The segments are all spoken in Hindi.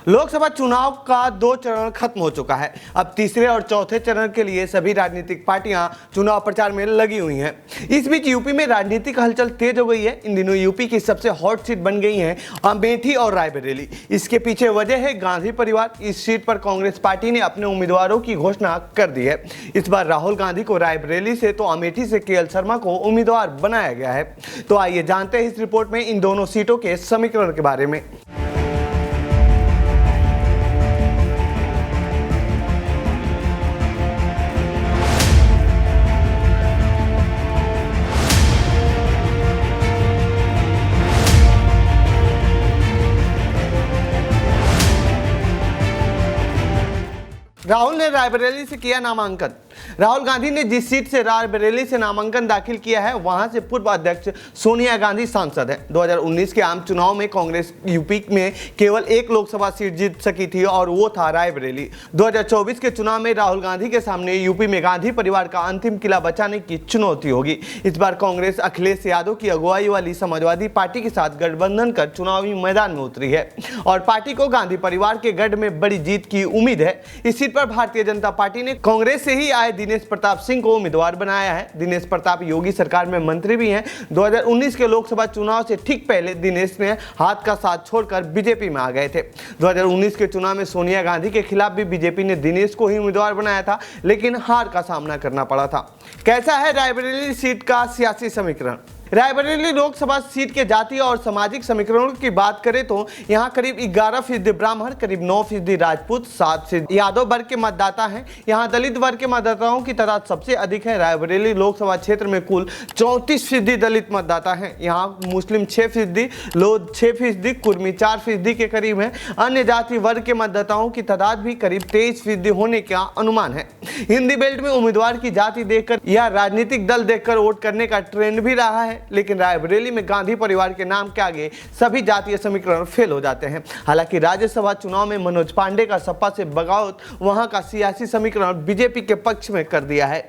लोकसभा चुनाव का 2 चरण खत्म हो चुका है। अब तीसरे और चौथे चरण के लिए सभी राजनीतिक पार्टियां चुनाव प्रचार में लगी हुई हैं। इस बीच यूपी में राजनीतिक हलचल तेज हो गई है। इन दिनों यूपी की सबसे हॉट सीट बन गई है अमेठी और रायबरेली। इसके पीछे वजह है गांधी परिवार। इस सीट पर कांग्रेस पार्टी ने अपने उम्मीदवारों की घोषणा कर दी है। इस बार राहुल गांधी को रायबरेली से तो अमेठी से केएल शर्मा को उम्मीदवार बनाया गया है। तो आइए जानते हैं इस रिपोर्ट में इन दोनों सीटों के समीकरण के बारे में। राहुल ने रायबरेली से किया नामांकन। राहुल गांधी ने जिस सीट से रायबरेली से नामांकन दाखिल किया है वहां से पूर्व अध्यक्ष सोनिया गांधी सांसद है। 2019 के आम चुनाव में कांग्रेस यूपी में केवल एक लोकसभा सीट जीत सकी थी और वो था रायबरेली। 2024 के चुनाव में राहुल गांधी के सामने यूपी में गांधी परिवार का अंतिम किला बचाने की चुनौती होगी। इस बार कांग्रेस अखिलेश यादव की अगुवाई वाली समाजवादी पार्टी के साथ गठबंधन कर चुनावी मैदान में उतरी है और पार्टी को गांधी परिवार के गढ़ में बड़ी जीत की उम्मीद है। इस सीट पर भारतीय जनता पार्टी ने कांग्रेस से ही आए दिनेश प्रताप सिंह को उम्मीदवार बनाया है। दिनेश प्रताप योगी सरकार में मंत्री भी हैं। 2019 के लोकसभा चुनाव से ठीक पहले दिनेश ने हाथ का साथ छोड़कर बीजेपी में आ गए थे। 2019 के चुनाव में सोनिया गांधी के खिलाफ भी बीजेपी ने दिनेश को ही उम्मीदवार बनाया था, लेकिन हार का सामना करना पड़ा था। कैसा है रायबरेली सीट का सियासी समीकरण? रायबरेली लोकसभा सीट के जातीय और सामाजिक समीकरणों की बात करें तो यहाँ करीब 11% ब्राह्मण, करीब 9% राजपूत, 7% यादव वर्ग के मतदाता हैं। यहाँ दलित वर्ग के मतदाताओं की तादाद सबसे अधिक है। रायबरेली लोकसभा क्षेत्र में कुल 34% दलित मतदाता हैं। यहाँ मुस्लिम 6%, लोध 6%, कुर्मी 4% के करीब है। अन्य जाति वर्ग के मतदाताओं की तादाद भी करीब 23% होने का अनुमान है। हिंदी बेल्ट में उम्मीदवार की जाति देखकर या राजनीतिक दल देखकर वोट करने का ट्रेंड भी रहा है, लेकिन रायबरेली में गांधी परिवार के नाम के आगे सभी जातीय समीकरण फेल हो जाते हैं। हालांकि राज्यसभा चुनाव में मनोज पांडे का सपा से बगावत वहां का सियासी समीकरण बीजेपी के पक्ष में कर दिया है।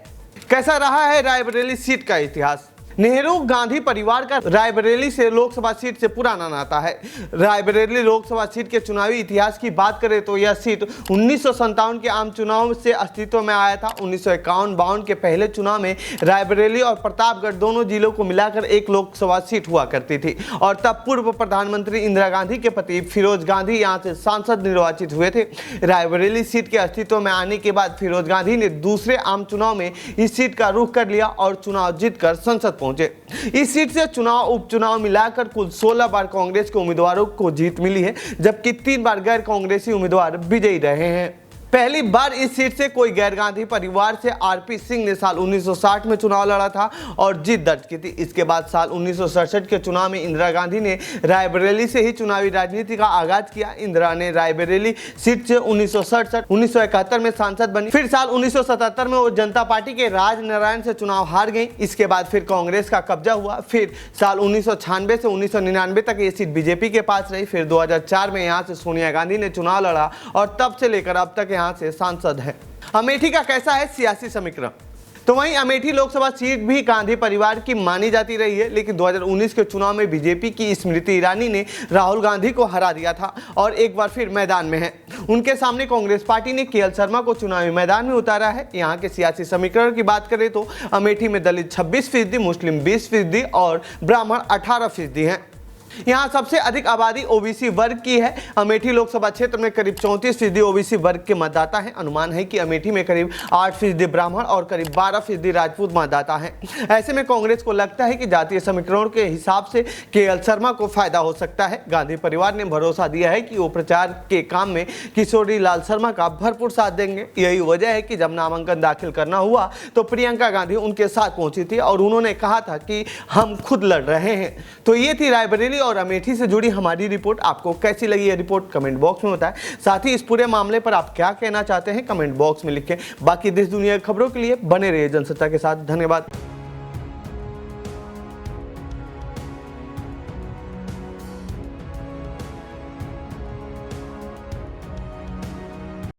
कैसा रहा है रायबरेली सीट का इतिहास? नेहरू गांधी परिवार का रायबरेली से लोकसभा सीट से पुराना नाता है। रायबरेली लोकसभा सीट के चुनावी इतिहास की बात करें तो यह सीट 1957 के आम चुनाव से अस्तित्व में आया था। 1951-52 के पहले चुनाव में रायबरेली और प्रतापगढ़ दोनों जिलों को मिलाकर एक लोकसभा सीट हुआ करती थी और तब पूर्व प्रधानमंत्री इंदिरा गांधी के पति फिरोज गांधी यहाँ से सांसद निर्वाचित हुए थे। रायबरेली सीट के अस्तित्व में आने के बाद फिरोज गांधी ने दूसरे आम चुनाव में इस सीट का रुख कर लिया और चुनाव जीतकर संसद पहुंचे। इस सीट से चुनाव उपचुनाव मिलाकर कुल 16 बार कांग्रेस के उम्मीदवारों को जीत मिली है, जबकि 3 बार गैर कांग्रेसी उम्मीदवार विजयी रहे हैं। पहली बार इस सीट से कोई गैर गांधी परिवार से आरपी सिंह ने साल 1960 में चुनाव लड़ा था और जीत दर्ज की थी। इसके बाद साल 1967 के चुनाव में इंदिरा गांधी ने रायबरेली से ही चुनावी राजनीति का आगाज किया। इंदिरा ने रायबरेली सीट से 1971 में सांसद बनी। फिर साल 1977 में वो जनता पार्टी के राज नारायण से चुनाव हार गई। इसके बाद फिर कांग्रेस का कब्जा हुआ। फिर साल 1996 से 1999 तक ये सीट बीजेपी के पास रही। फिर 2004 में यहाँ से सोनिया गांधी ने चुनाव लड़ा और तब से लेकर अब तक यहाँ से सांसद है। अमेठी का कैसा है सियासी समीकरण? तो वहीं अमेठी लोकसभा सीट भी गांधी परिवार की मानी जाती रही है, लेकिन 2019 के चुनाव में बीजेपी की स्मृति ईरानी ने राहुल गांधी को हरा दिया था और एक बार फिर मैदान में है। उनके सामने कांग्रेस पार्टी ने केएल शर्मा को चुनावी मैदान में उतारा है। यहाँ के सियासी समीकरण की बात करें तो अमेठी में दलित 26%, मुस्लिम 20% और ब्राह्मण 18% हैं। यहाँ सबसे अधिक आबादी ओबीसी वर्ग की है। अमेठी लोकसभा क्षेत्र में करीब 34% ओबीसी वर्ग के मतदाता हैं। अनुमान है कि अमेठी में करीब 8% ब्राह्मण और करीब 12% राजपूत मतदाता हैं। ऐसे में कांग्रेस को लगता है कि जातीय समीकरणों के हिसाब से केएल शर्मा को फायदा हो सकता है। गांधी परिवार ने भरोसा दिया है कि वो प्रचार के काम में किशोरी लाल शर्मा का भरपूर साथ देंगे। यही वजह है कि जब नामांकन दाखिल करना हुआ तो प्रियंका गांधी उनके साथ पहुंची थी और उन्होंने कहा था कि हम खुद लड़ रहे हैं। तो ये थी रायबरेली और अमेठी से जुड़ी हमारी रिपोर्ट। आपको कैसी लगी ये रिपोर्ट कमेंट बॉक्स में बताएं। साथ ही इस पूरे मामले पर आप क्या कहना चाहते हैं कमेंट बॉक्स में लिखें। बाकी देश दुनिया की खबरों के लिए बने रहिए जनसत्ता के साथ। धन्यवाद।